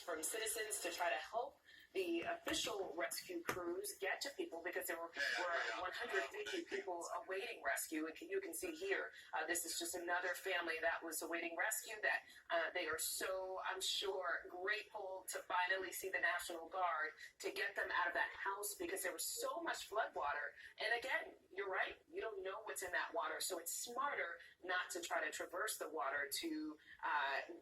from citizens to try to help the official rescue crews get to people, because there were 150 people awaiting rescue. And you can see here, this is just another family that was awaiting rescue that they are so, I'm sure, grateful to finally see the National Guard to get them out of that house, because there was so much flood water. And again, you're right, you don't know what's in that water, so it's smarter not to try to traverse the water to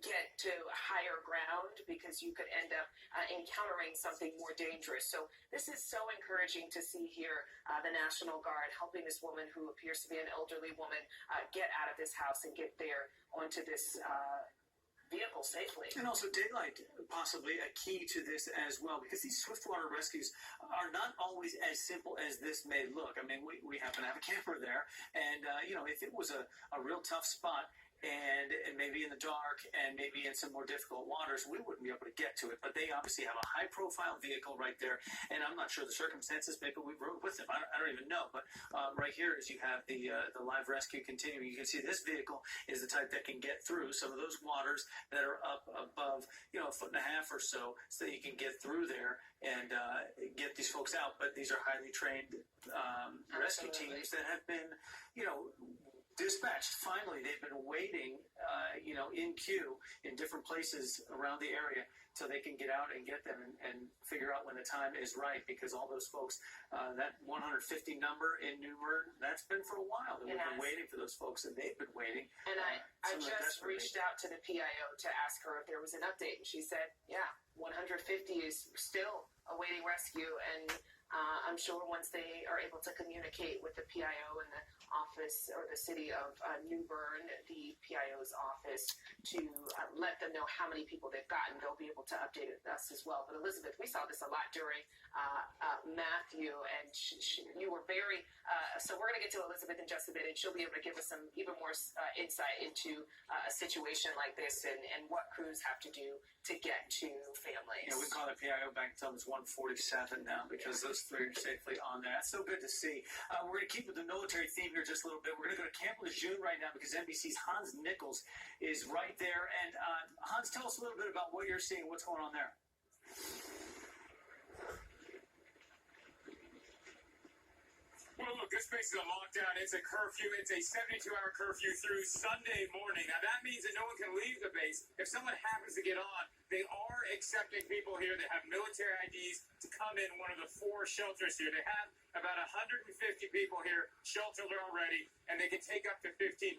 get to higher ground, because you could end up encountering something more dangerous. So this is so encouraging to see here, the National Guard helping this woman who appears to be an elderly woman get out of this house and get there onto this vehicle safely. And also daylight, possibly a key to this as well, because these swiftwater rescues are not always as simple as this may look. I mean, we happen to have a camper there, and if it was a real tough spot, and maybe in the dark and maybe in some more difficult waters, we wouldn't be able to get to it. But they obviously have a high-profile vehicle right there, and I'm not sure the circumstances. Maybe we rode with them. I don't even know. But right here, as you have the live rescue continuing, you can see this vehicle is the type that can get through some of those waters that are up above, a foot and a half or so that you can get through there and get these folks out. But these are highly trained rescue teams that have been, dispatched. Finally, they've been waiting, in queue in different places around the area so they can get out and get them and figure out when the time is right, because all those folks, that 150 number in New Bern, that's been for a while. We've been waiting for those folks, and they've been waiting. And I just reached out to the PIO to ask her if there was an update, and she said, 150 is still awaiting rescue, and I'm sure once they are able to communicate with the PIO and the office, or the city of New Bern, the PIO's office, to let them know how many people they've gotten, they'll be able to update us as well. But Elizabeth, we saw this a lot during Matthew, and you were very, so we're going to get to Elizabeth in just a bit, and she'll be able to give us some even more insight into a situation like this and what crews have to do to get to families. We call the PIO back until it's 147 now, because those three are safely on there. That's so good to see. We're going to keep with the military theme here just a little bit. We're going to go to Camp Lejeune right now, because NBC's Hans Nichols is right there. And Hans, tell us a little bit about what you're seeing, what's going on there. Well, look, this place is a lockdown. It's a curfew. It's a 72-hour curfew through Sunday morning. Now, that means that no one can leave the base. If someone happens to get on, they are accepting people here that have military IDs to come in one of the 4 shelters here. They have about 150 people here sheltered already, and they can take up to 1,500.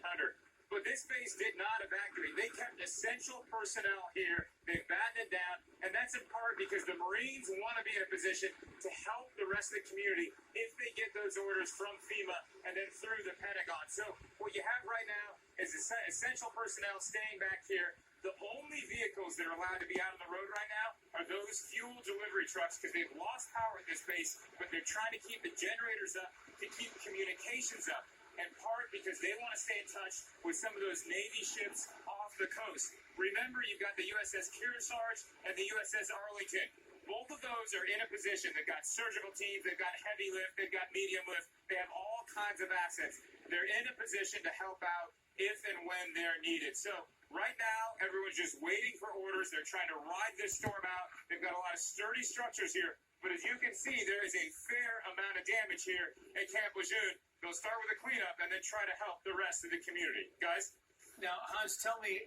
But this base did not evacuate. They kept essential personnel here. They battened it down, and that's in part because the Marines want to be in a position to help the rest of the community if they get those orders from FEMA and then through the Pentagon. So what you have right now is essential personnel staying back here. The only vehicles that are allowed to be out on the road right now are those fuel delivery trucks, because they've lost power at this base, but they're trying to keep the generators up to keep communications up. In part because they want to stay in touch with some of those Navy ships off the coast. Remember, you've got the USS Kearsarge and the USS Arlington. Both of those are in a position. They've got surgical teams, they've got heavy lift, they've got medium lift. They have all kinds of assets. They're in a position to help out if and when they're needed. So right now, everyone's just waiting for orders. They're trying to ride this storm out. They've got a lot of sturdy structures here. But as you can see, there is a fair amount of damage here at Camp Lejeune. They'll start with a cleanup and then try to help the rest of the community. Guys? Now, Hans, tell me,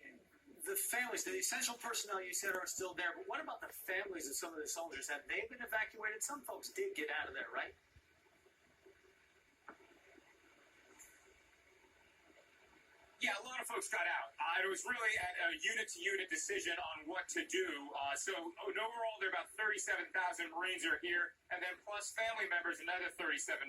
the families, the essential personnel you said are still there, but what about the families of some of the soldiers? Have they been evacuated? Some folks did get out of there, right? Yeah, a lot of folks got out. It was really a unit-to-unit decision on what to do. So overall, there are about 37,000 Marines are here, and then plus family members, another 37,000.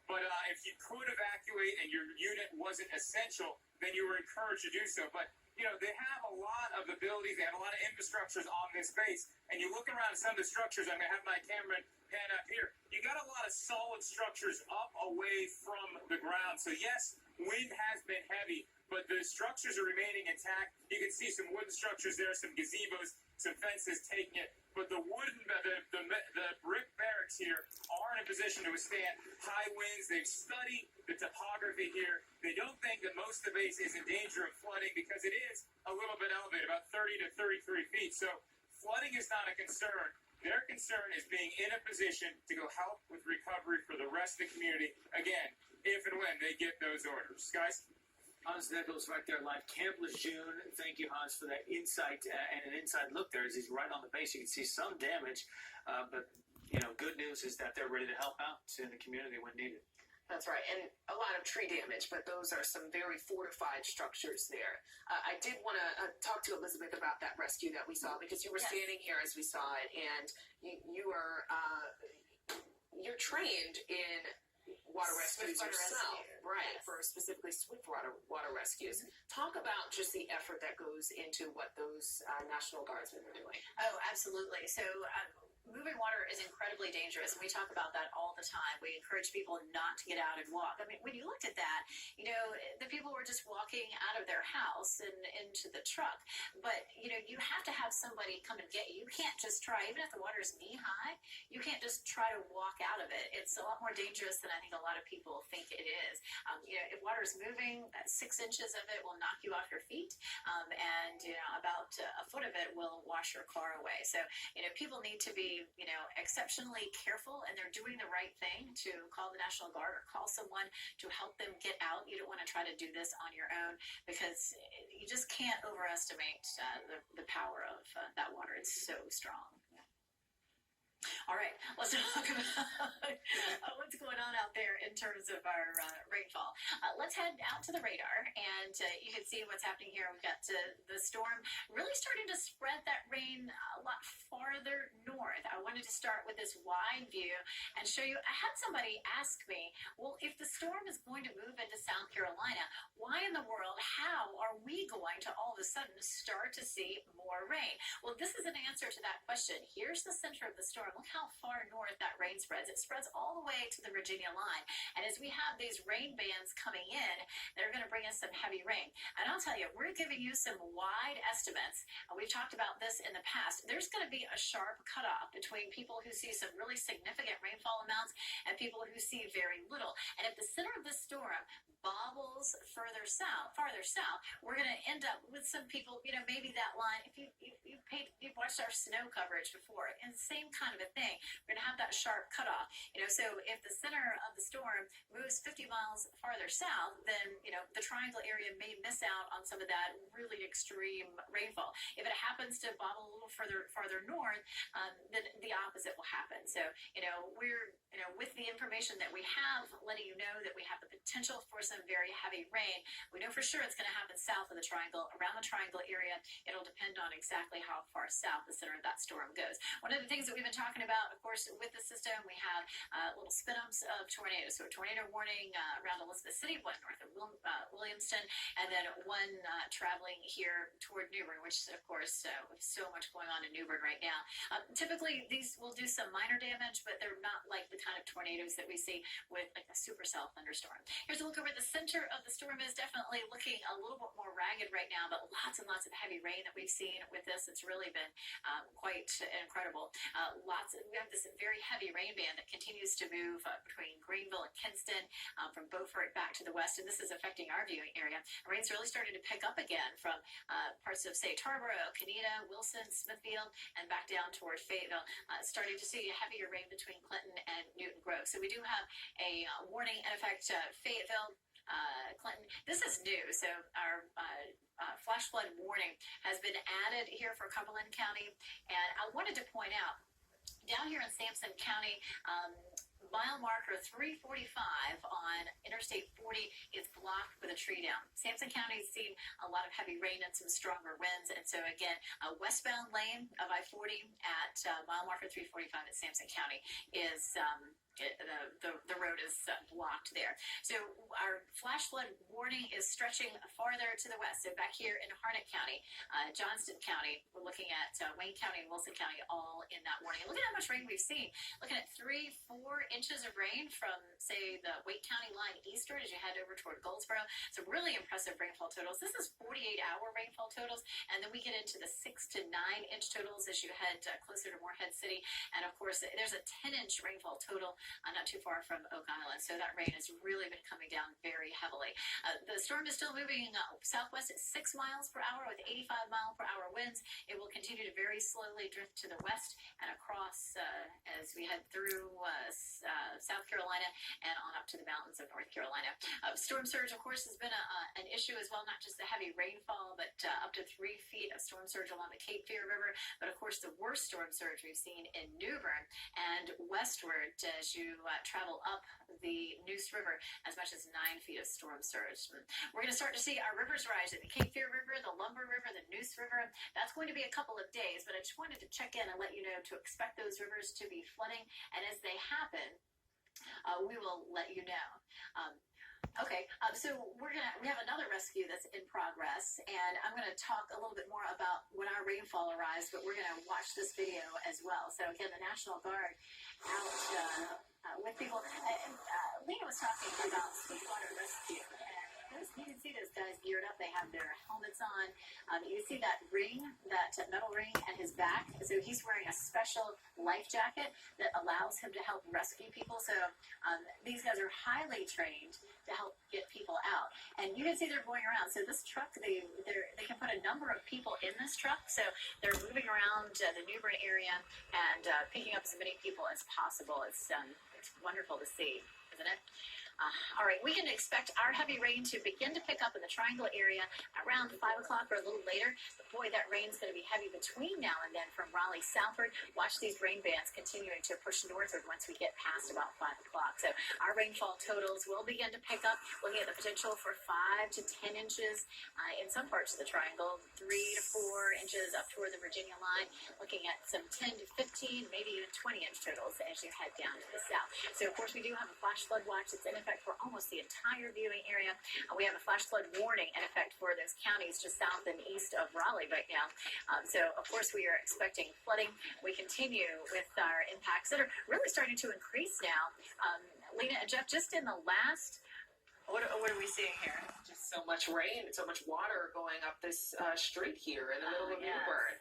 But if you could evacuate and your unit wasn't essential, then you were encouraged to do so. But, they have a lot of abilities. They have a lot of infrastructures on this base. And you look around some of the structures, I'm going to have my cameraman pan up here. You got a lot of solid structures up away from the ground. So, yes, wind has been heavy, but the structures are remaining intact. You can see some wooden structures there, some gazebos, some fences taking it. But the wooden, the brick barracks here are in a position to withstand high winds. They've studied the topography here. They don't think that most of the base is in danger of flooding because it is a little bit elevated, about 30 to 33 feet. So flooding is not a concern. Their concern is being in a position to go help with recovery for the rest of the community, again, if and when they get those orders. Guys? Hans Nichols right there live. Camp Lejeune. Thank you, Hans, for that insight and an inside look there as he's right on the base. You can see some damage, but, good news is that they're ready to help out in the community when needed. That's right, and a lot of tree damage, but those are some very fortified structures there. I did want to talk to Elizabeth about that rescue that we saw, because you were standing here as we saw it, and you're trained in water rescues yourself, right? Yes. For specifically swift water rescues. Talk about just the effort that goes into what those National Guardsmen are doing. Oh, absolutely. So moving water is incredibly dangerous, and we talk about that all the time. We encourage people not to get out and walk. I mean, when you looked at that, the people were just walking out of their house and into the truck. But, you have to have somebody come and get you. You can't just try, even if the water is knee-high, you can't just try to walk out of it. It's a lot more dangerous than I think a lot of people think it is. If water is moving, 6 inches of it will knock you off your feet, and, about a foot of it will wash your car away. So, people need to be exceptionally careful, and they're doing the right thing to call the National Guard or call someone to help them get out. You don't want to try to do this on your own, because you just can't overestimate the power of that water. It's so strong. All right, let's talk about what's going on out there in terms of our rainfall. Let's head out to the radar, and you can see what's happening here. We've got the storm really starting to spread that rain a lot farther north. I wanted to start with this wide view and show you. I had somebody ask me, well, if the storm is going to move into South Carolina, why in the world, how are we going to all of a sudden start to see more rain? Well, this is an answer to that question. Here's the center of the storm. Look how far north that rain spreads. It spreads all the way to the Virginia line. And as we have these rain bands coming in, they're going to bring us some heavy rain. And I'll tell you, we're giving you some wide estimates. We've talked about this in the past. There's going to be a sharp cutoff between people who see some really significant rainfall amounts and people who see very little. And if the center of the storm bobbles farther south, we're going to end up with some people, maybe that line, if you've watched our snow coverage before, and same kind of a thing. We're going to have that sharp cutoff. So if the center of the storm moves 50 miles farther south, then, the triangle area may miss out on some of that really extreme rainfall. If it happens to bobble a little farther north, then the opposite will happen. So, we're, with the information that we have, letting you know that we have the potential for some very heavy rain. We know for sure it's going to happen south of the triangle, around the triangle area. It'll depend on exactly how far south the center of that storm goes. One of the things that we've been talking about, of course, with the system, we have little spin-ups of tornadoes. So a tornado warning around Elizabeth City, one north of Williamston, and then one traveling here toward New Bern, which, of course, with so much going on in New Bern right now. Typically, these will do some minor damage, but they're not like the kind of tornadoes that we see with like a supercell thunderstorm. Here's a look over the center of the storm. Is definitely looking a little bit more ragged right now, but lots and lots of heavy rain that we've seen with this. It's really been quite incredible. We have this very heavy rain band that continues to move between Greenville and Kinston, from Beaufort back to the west, and this is affecting our viewing area. Rain's really starting to pick up again from parts of, say, Tarboro, Canida, Wilson, Smithfield, and back down toward Fayetteville. Starting to see heavier rain between Clinton and Newton Grove. So we do have a warning in effect, Fayetteville, Clinton. This is new, so our flash flood warning has been added here for Cumberland County, and I wanted to point out, down here in Sampson County, mile marker 345 on Interstate 40 is blocked with a tree down. Sampson County has seen a lot of heavy rain and some stronger winds, and so again, a westbound lane of I-40 at mile marker 345 at Sampson County is the road is blocked there. So our flash flood warning is stretching farther to the west. So back here in Harnett County, Johnston County, we're looking at Wayne County and Wilson County all in that warning. And look at how much rain we've seen. Looking at 3-4 inches of rain from, say, the Wake County line eastward as you head over toward Goldsboro. So really impressive rainfall totals. This is 48-hour rainfall totals, and then we get into the 6 to 9 inch totals as you head closer to Morehead City. And of course, there's a 10-inch rainfall total not too far from Oak Island. So that rain has really been coming down very heavily. The storm is still moving southwest at 6 miles per hour with 85-mile-per-hour winds. It will continue to very slowly drift to the west and across as we head through South Carolina and on up to the mountains of North Carolina. Storm surge, of course, has been an issue as well, not just the heavy rainfall, but up to 3 feet of storm surge along the Cape Fear River. But of course, the worst storm surge we've seen in New Bern and westward as you travel up the Neuse River, as much as 9 feet of storm surge. We're going to start to see our rivers rise at the Cape Fear River, the Lumber River, the Neuse River. That's going to be a couple of days, but I just wanted to check in and let you know to expect those rivers to be flooding, and as they happen, we will let you know. So we have another rescue that's in progress, and I'm going to talk a little bit more about when our rainfall arrives, but we're going to watch this video as well. So again, the National Guard out with people. Lena was talking about swiftwater rescue, and you can see those guys geared up. They have their helmets on. You can see that ring, that metal ring at his back. So he's wearing a special life jacket that allows him to help rescue people. So these guys are highly trained to help get people out. And you can see they're going around. So this truck, they can put a number of people in this truck. So they're moving around the New Bern area and picking up as many people as possible. It's wonderful to see, isn't it? All right, we can expect our heavy rain to begin to pick up in the Triangle area around 5 o'clock or a little later. But boy, that rain's going to be heavy between now and then from Raleigh southward. Watch these rain bands continuing to push northward once we get past about 5 o'clock. So our rainfall totals will begin to pick up, looking at the potential for 5 to 10 inches in some parts of the Triangle, 3 to 4 inches up toward the Virginia line, looking at some 10 to 15, maybe even 20-inch totals as you head down to the south. So, of course, we do have a flash flood watch that's in effect for almost the entire viewing area. We have a flash flood warning in effect for those counties just south and east of Raleigh right now. So, of course, we are expecting flooding. We continue with our impacts that are really starting to increase now. Lena and Jeff, just in the last, what are we seeing here? Just so much rain, so much water going up this street here in the middle of New Bern.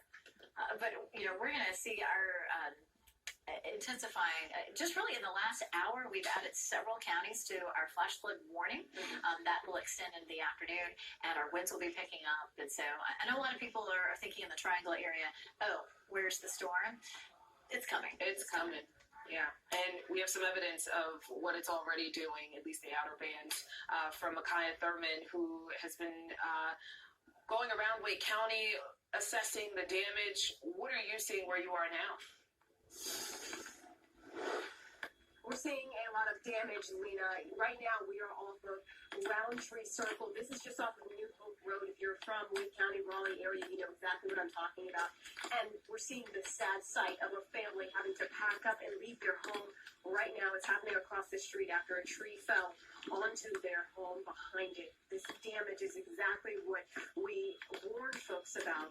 But, we're going to see our intensifying. Just really in the last hour, we've added several counties to our flash flood warning. That will extend into the afternoon, and our winds will be picking up. And so I know a lot of people are thinking in the Triangle area, oh, where's the storm? It's coming. It's coming. Yeah, and we have some evidence of what it's already doing, at least the outer bands, from Micaiah Thurman, who has been going around Wake County assessing the damage. What are you seeing where you are now? We're seeing a lot of damage, Lena. Right now, we are off of Roundtree Circle. This is just off of New Hope Road. If you're from Wake County, Raleigh area, you know exactly what I'm talking about. And we're seeing the sad sight of a family having to pack up and leave their home. Right now, it's happening across the street after a tree fell onto their home behind it. This damage is exactly what we warned folks about.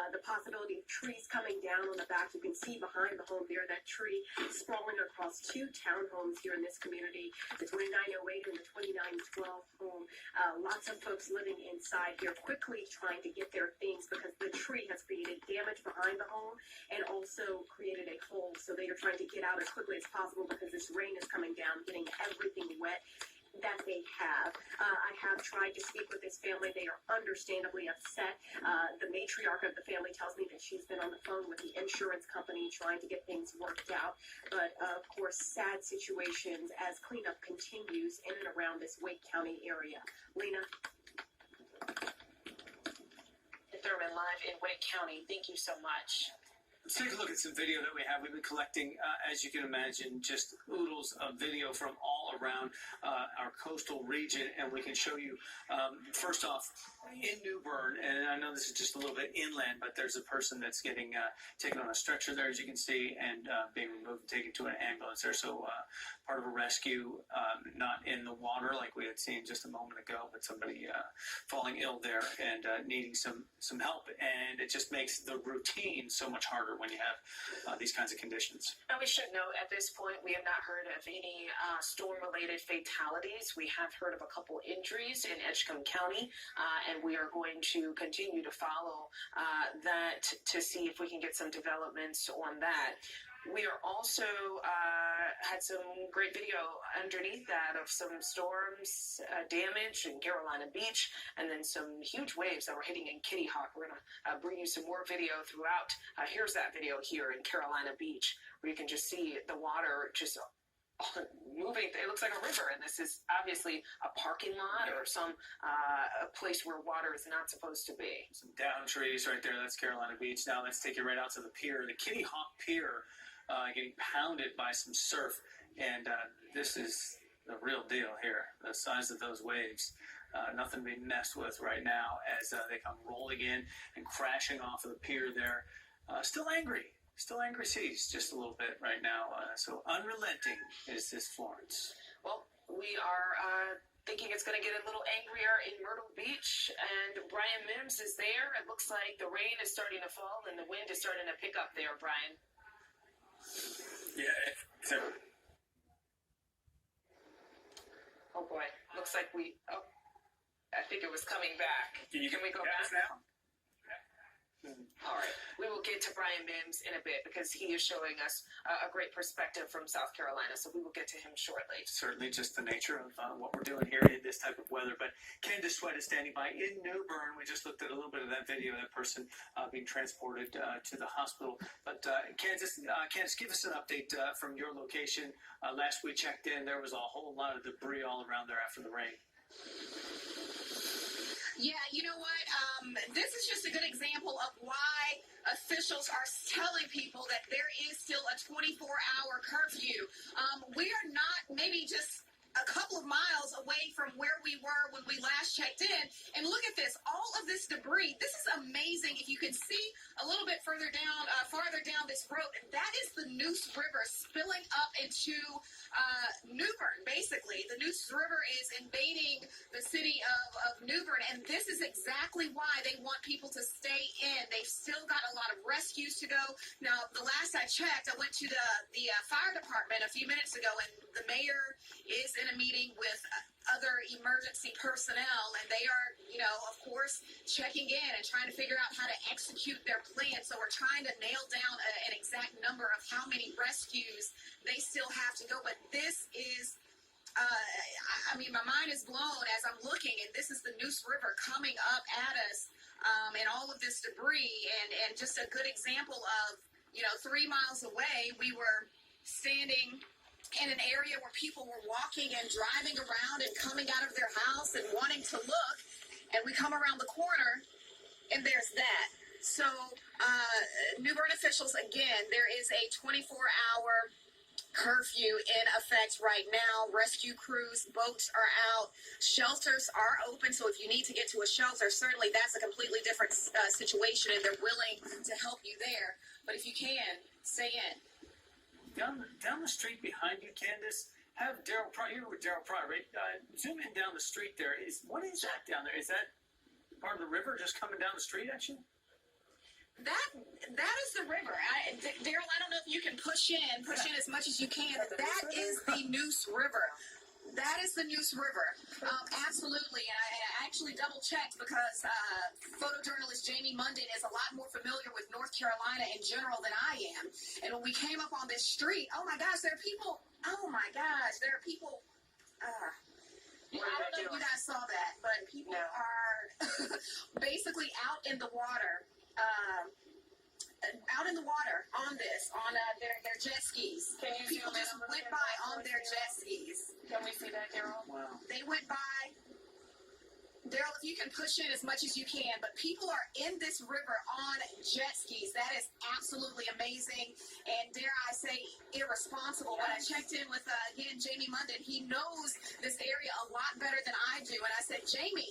The possibility of trees coming down on the back. You can see behind the home there, that tree sprawling across 2 townhomes here in this community, the 2908 and the 2912 home. Lots of folks living inside here quickly trying to get their things because the tree has created damage behind the home and also created a hole. So they are trying to get out as quickly as possible because this rain is coming down, getting everything wet that they have. I have tried to speak with this family. They are understandably upset. The matriarch of the family tells me that she's been on the phone with the insurance company trying to get things worked out. But, of course, sad situations as cleanup continues in and around this Wake County area. Lena? Thurman live in Wake County. Thank you so much. Let's take a look at some video that we have. We've been collecting, as you can imagine, just oodles of video from all around our coastal region, and we can show you, first off, in New Bern, and I know this is just a little bit inland, but there's a person that's getting taken on a stretcher there, as you can see, and being removed and taken to an ambulance there. So part of a rescue, not in the water like we had seen just a moment ago, but somebody falling ill there and needing some help. And it just makes the routine so much harder when you have these kinds of conditions. And we should note at this point, we have not heard of any storm-related fatalities. We have heard of a couple injuries in Edgecombe County, and we are going to continue to follow that to see if we can get some developments on that. We are also had some great video underneath that of some storms damage in Carolina Beach, and then some huge waves that were hitting in Kitty Hawk. We're going to bring you some more video throughout. Here's that video here in Carolina Beach, where you can just see the water just moving. It looks like a river, and this is obviously a parking lot or some a place where water is not supposed to be. Some down trees right there. That's Carolina Beach. Now let's take you right out to the pier, the Kitty Hawk Pier, getting pounded by some surf, and this is the real deal here. The size of those waves. Nothing to be messed with right now as they come rolling in and crashing off of the pier there. Still angry seas just a little bit right now. So unrelenting is this Florence. Well, we are thinking it's going to get a little angrier in Myrtle Beach, and Brian Mims is there. It looks like the rain is starting to fall and the wind is starting to pick up there, Brian. Yeah. So, oh boy, looks like I think it was coming back. can we go back now? All right, we will get to Brian Mims in a bit because he is showing us a great perspective from South Carolina, so we will get to him shortly. Certainly just the nature of what we're doing here in this type of weather. But Candace Sweat is standing by in New Bern. We just looked at a little bit of that video of that person being transported to the hospital. But Candace, give us an update from your location. Last we checked in, there was a whole lot of debris all around there after the rain. Yeah, you know what? This is just a good example of why officials are telling people that there is still a 24-hour curfew. We are not maybe just a couple of miles away from where we were when we last checked in. And look at this, all of this debris. This is amazing. If you can see a little bit farther down this road, that is the Neuse River spilling up into New Bern, basically. The Neuse River is invading the city of New Bern, and this is exactly why they want people to stay in. They've still got a lot of rescues to go. Now, the last I checked, I went to the fire department a few minutes ago, and the mayor is in a meeting with other emergency personnel, and they are, of course, checking in and trying to figure out how to execute their plan. So we're trying to nail down an exact number of how many rescues they still have to go. But this is, my mind is blown as I'm looking, and this is the Neuse River coming up at us, and all of this debris, and just a good example of, 3 miles away, we were standing in an area where people were walking and driving around and coming out of their house and wanting to look, and we come around the corner and there's that. So New Bern officials, again, there is a 24-hour curfew in effect right now. Rescue crews, boats are out, shelters are open, so if you need to get to a shelter, certainly that's a completely different situation, and they're willing to help you there. But if you can, stay in. Down the street behind you, Candace, have Daryl Pryor. You're with Daryl Pryor, right? Zoom in down the street there. What is that down there? Is that part of the river just coming down the street at you? That is the river. Daryl, I don't know if you can push in as much as you can. That is the Neuse River. That is the Neuse River. Absolutely. And I actually double-checked because photojournalist Jamie Munden is a lot more familiar with North Carolina in general than I am. And when we came up on this street, oh, my gosh, there are people. I don't know if you guys saw that, but people are basically out in the water. On their jet skis. People just went by on their jet skis. Can we see that, Daryl? Wow. They went by Daryl, if you can push in as much as you can, but people are in this river on jet skis. That is absolutely amazing, and dare I say, irresponsible. When I checked in with, again, Jamie Munden, he knows this area a lot better than I do, and I said, Jamie,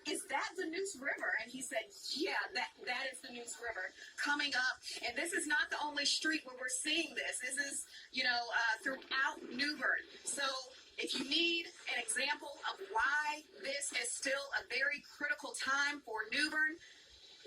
is that the Neuse River? And he said, yeah, that is the Neuse River coming up, and this is not the only street where we're seeing this. This is, throughout New Bern. So if you need an example of why this is still a very critical time for New Bern,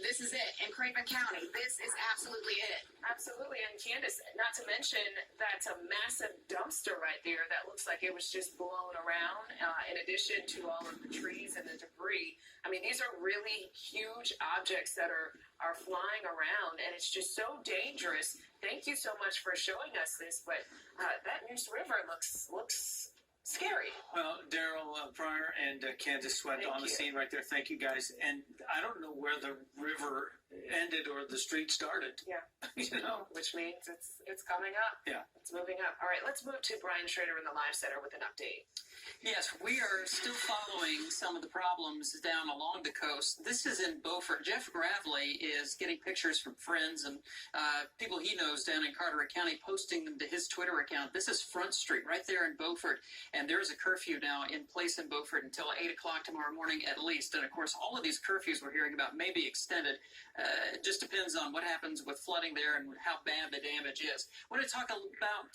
this is it. In Craven County, this is absolutely it. Absolutely. And Candace, not to mention, that's a massive dumpster right there that looks like it was just blown around, in addition to all of the trees and the debris. I mean, these are really huge objects that are flying around, and it's just so dangerous. Thank you so much for showing us this, but that Neuse River looks scary. Well, Daryl Pryor and Candace went on the scene right there. Thank you, guys. And I don't know where the river ended or the street started. Yeah. Which means it's coming up. Yeah. It's moving up. All right, let's move to Brian Schrader in the Live Center with an update. Yes, we are still following some of the problems down along the coast. This is in Beaufort. Jeff Gravely is getting pictures from friends and people he knows down in Carteret County, posting them to his Twitter account. This is Front Street right there in Beaufort, and there is a curfew now in place in Beaufort until 8 o'clock tomorrow morning at least. And, of course, all of these curfews we're hearing about may be extended. It just depends on what happens with flooding there and how bad the damage is. I want to talk about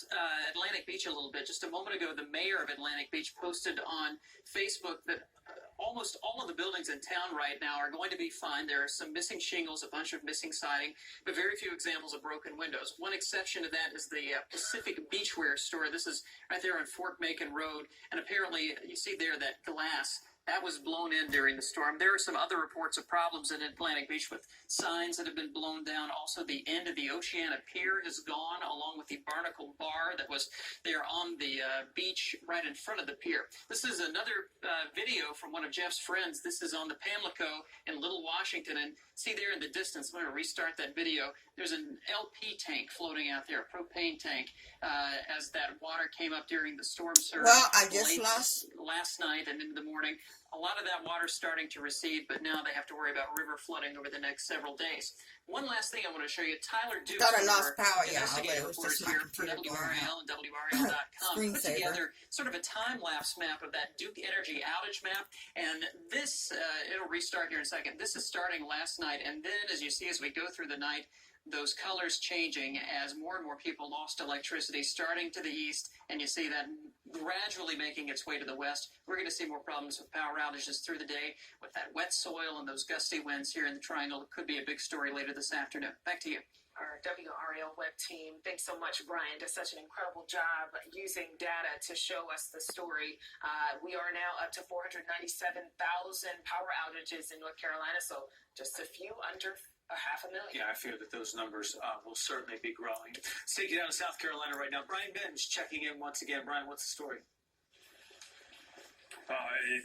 Atlantic Beach a little bit. Just a moment ago, the mayor of Atlantic Beach posted on Facebook that almost all of the buildings in town right now are going to be fine. There are some missing shingles, a bunch of missing siding, but very few examples of broken windows. One exception to that is the Pacific Beachwear store. This is right there on Fort Macon Road, and apparently you see there that glass that was blown in during the storm. There are some other reports of problems in Atlantic Beach with signs that have been blown down. Also, the end of the Oceana Pier is gone, along with the Barnacle Bar that was there on the beach right in front of the pier. This is another video from one of Jeff's friends. This is on the Pamlico in Little Washington, and see there in the distance, I'm going to restart that video. There's an LP tank floating out there, a propane tank, as that water came up during the storm surge. Well, I just last night and into the morning. A lot of that water's starting to recede, but now they have to worry about river flooding over the next several days. One last thing I want to show you. Tyler Duke, thought I lost power, investigative but it was reporters just my here for computer WRAL and WRAL.com, put Screensaver. together sort of a time-lapse map of that Duke Energy outage map. And this, it'll restart here in a second. This is starting last night, and then as you see as we go through the night, those colors changing as more and more people lost electricity starting to the east, and you see that gradually making its way to the west. We're going to see more problems with power outages through the day with that wet soil and those gusty winds here in the Triangle. It could be a big story later this afternoon. Back to you. Our WRAL web team, thanks so much, Brian. Does such an incredible job using data to show us the story. We are now up to 497,000 power outages in North Carolina, so just a few under 500,000. Yeah, I fear that those numbers will certainly be growing. Let's take you down to South Carolina right now. Brian Benton's checking in once again. Brian, what's the story?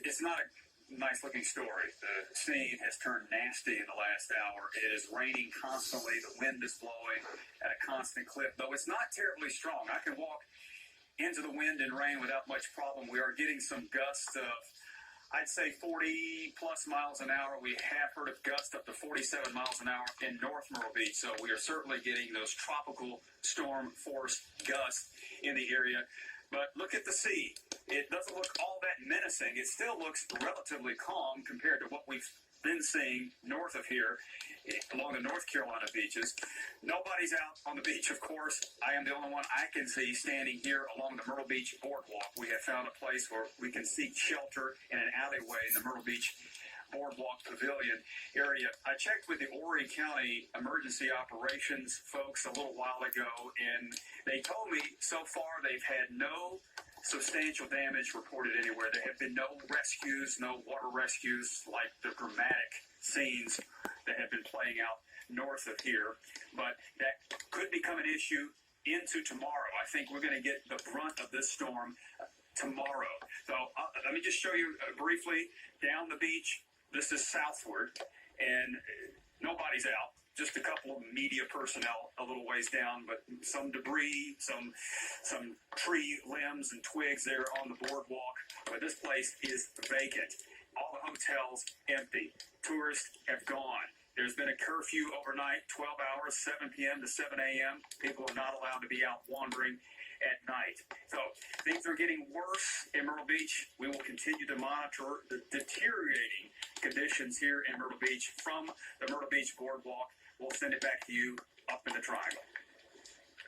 It's not a nice-looking story. The scene has turned nasty in the last hour. It is raining constantly. The wind is blowing at a constant clip, though it's not terribly strong. I can walk into the wind and rain without much problem. We are getting some gusts of, I'd say, 40-plus miles an hour. We have heard of gusts up to 47 miles an hour in North Myrtle Beach, so we are certainly getting those tropical storm force gusts in the area. But look at the sea. It doesn't look all that menacing. It still looks relatively calm compared to what we've been seeing north of here along the North Carolina beaches. Nobody's out on the beach, of course. I am the only one I can see standing here along the Myrtle Beach boardwalk. We have found a place where we can seek shelter in an alleyway in the Myrtle Beach boardwalk pavilion area. I checked with the Horry County emergency operations folks a little while ago, and they told me so far they've had no substantial damage reported anywhere. There have been no rescues, no water rescues like the dramatic scenes that have been playing out north of here, but that could become an issue into tomorrow. I think we're going to get the brunt of this storm tomorrow. So let me just show you briefly down the beach. This is southward, and nobody's out. Just a couple of media personnel a little ways down, but some debris, some tree limbs and twigs there on the boardwalk. But this place is vacant. All the hotels empty. Tourists have gone. There's been a curfew overnight, 12 hours, 7 p.m. to 7 a.m. People are not allowed to be out wandering at night. So things are getting worse in Myrtle Beach. We will continue to monitor the deteriorating conditions here in Myrtle Beach from the Myrtle Beach Boardwalk. We'll send it back to you up in the Triangle.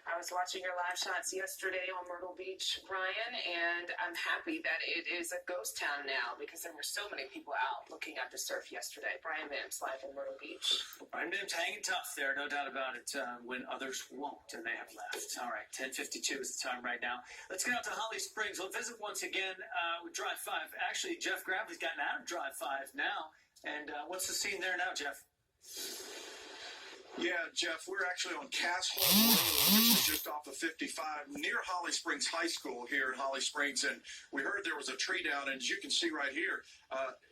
I was watching your live shots yesterday on Myrtle Beach, Brian, and I'm happy that it is a ghost town now because there were so many people out looking at the surf yesterday. Brian Mims, live in Myrtle Beach. Brian Mims hanging tough there, no doubt about it, when others won't, and they have left. All right, 10:52 is the time right now. Let's get out to Holly Springs. We'll visit once again with Drive 5. Actually, Jeff Gravely's gotten out of Drive 5 now, and what's the scene there now, Jeff? Yeah, Jeff, we're actually on Castle Road, which is just off of 55, near Holly Springs High School here in Holly Springs. And we heard there was a tree down, and as you can see right here,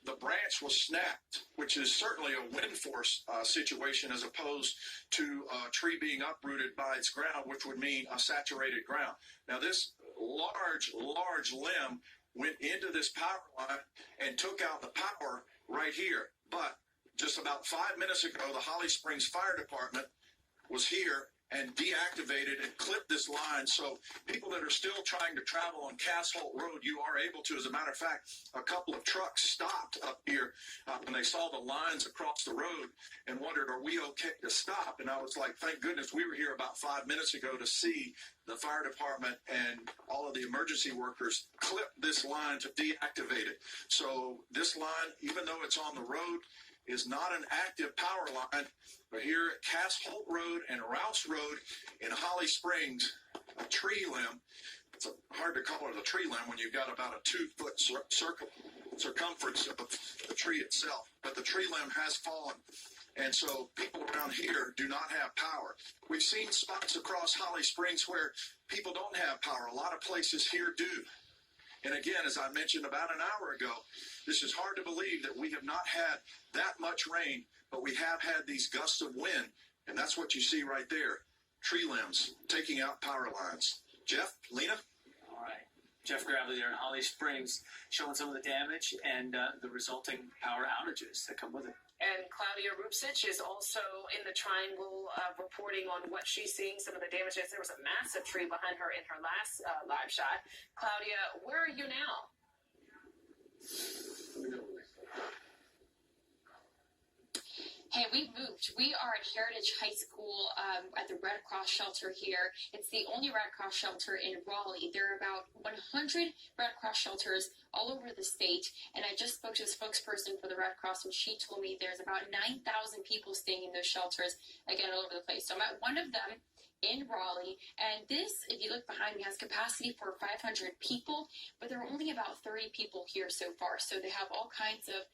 the branch was snapped, which is certainly a wind force situation as opposed to a tree being uprooted by its ground, which would mean a saturated ground. Now, this large limb went into this power line and took out the power right here. But just about 5 minutes ago, the Holly Springs Fire Department was here and deactivated and clipped this line. So people that are still trying to travel on Cass Holt Road, you are able to. As a matter of fact, a couple of trucks stopped up here when they saw the lines across the road and wondered, are we okay to stop? And I was like, thank goodness we were here about 5 minutes ago to see the fire department and all of the emergency workers clip this line to deactivate it. So this line, even though it's on the road, is not an active power line, but here at Cass Holt Road and Rouse Road in Holly Springs, a tree limb. It's hard to call it a tree limb when you've got about a 2-foot circumference of the tree itself, but the tree limb has fallen. And so people around here do not have power. We've seen spots across Holly Springs where people don't have power. A lot of places here do. And again, as I mentioned about an hour ago, this is hard to believe that we have not had that much rain, but we have had these gusts of wind, and that's what you see right there, tree limbs taking out power lines. Jeff, Lena? All right. Jeff Gravely there in Holly Springs showing some of the damage and the resulting power outages that come with it. And Claudia Rupsich is also in the Triangle reporting on what she's seeing, some of the damages. There was a massive tree behind her in her last live shot. Claudia, where are you now? Hey, we moved. We are at Heritage High School at the Red Cross shelter here. It's the only Red Cross shelter in Raleigh. There are about 100 Red Cross shelters all over the state, and I just spoke to a spokesperson for the Red Cross, and she told me there's about 9,000 people staying in those shelters, again, all over the place. So I'm at one of them in Raleigh, and this, if you look behind me, has capacity for 500 people, but there are only about 30 people here so far. So they have all kinds of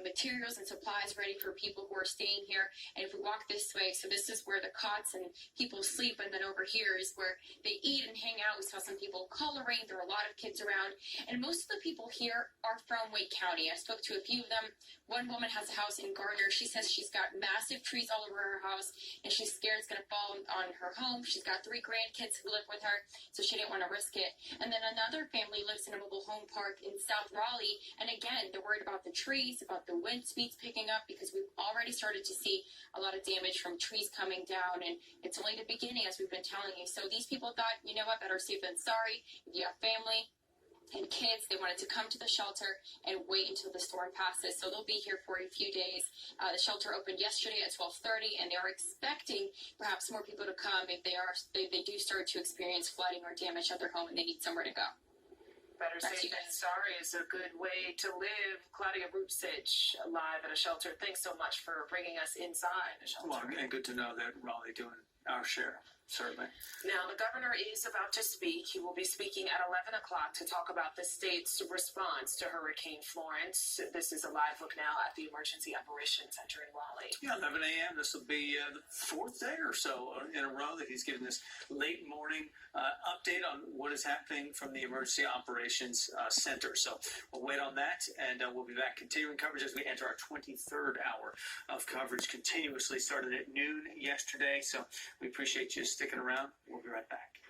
materials and supplies ready for people who are staying here. And if we walk this way, so this is where the cots and people sleep, and then over here is where they eat and hang out. We saw some people coloring. There are a lot of kids around, and most of the people here are from Wake County. I spoke to a few of them. One woman has a house in Gardner. She says she's got massive trees all over her house, and she's scared it's going to fall on her home. She's got 3 grandkids who live with her, so she didn't want to risk it. And then another family lives in a mobile home park in South Raleigh, and again, they're worried about the trees, about the wind speeds picking up, because we've already started to see a lot of damage from trees coming down, and it's only the beginning, as we've been telling you. So these people thought, you know what, better safe than sorry. If you have family and kids, they wanted to come to the shelter and wait until the storm passes. So they'll be here for a few days. The shelter opened yesterday at 12:30, and they are expecting perhaps more people to come if they do start to experience flooding or damage at their home and they need somewhere to go. Better safe than sorry is a good way to live. Claudia Rupsich, live at a shelter. Thanks so much for bringing us inside the shelter. Well, and good to know that Raleigh doing our share. Certainly. Now, the governor is about to speak. He will be speaking at 11 o'clock to talk about the state's response to Hurricane Florence. This is a live look now at the Emergency Operations Center in Raleigh. Yeah, 11 a.m. This will be the 4th day or so in a row that he's given this late morning update on what is happening from the Emergency Operations Center. So we'll wait on that, and we'll be back continuing coverage as we enter our 23rd hour of coverage continuously. Started at noon yesterday, so we appreciate you sticking around. We'll be right back.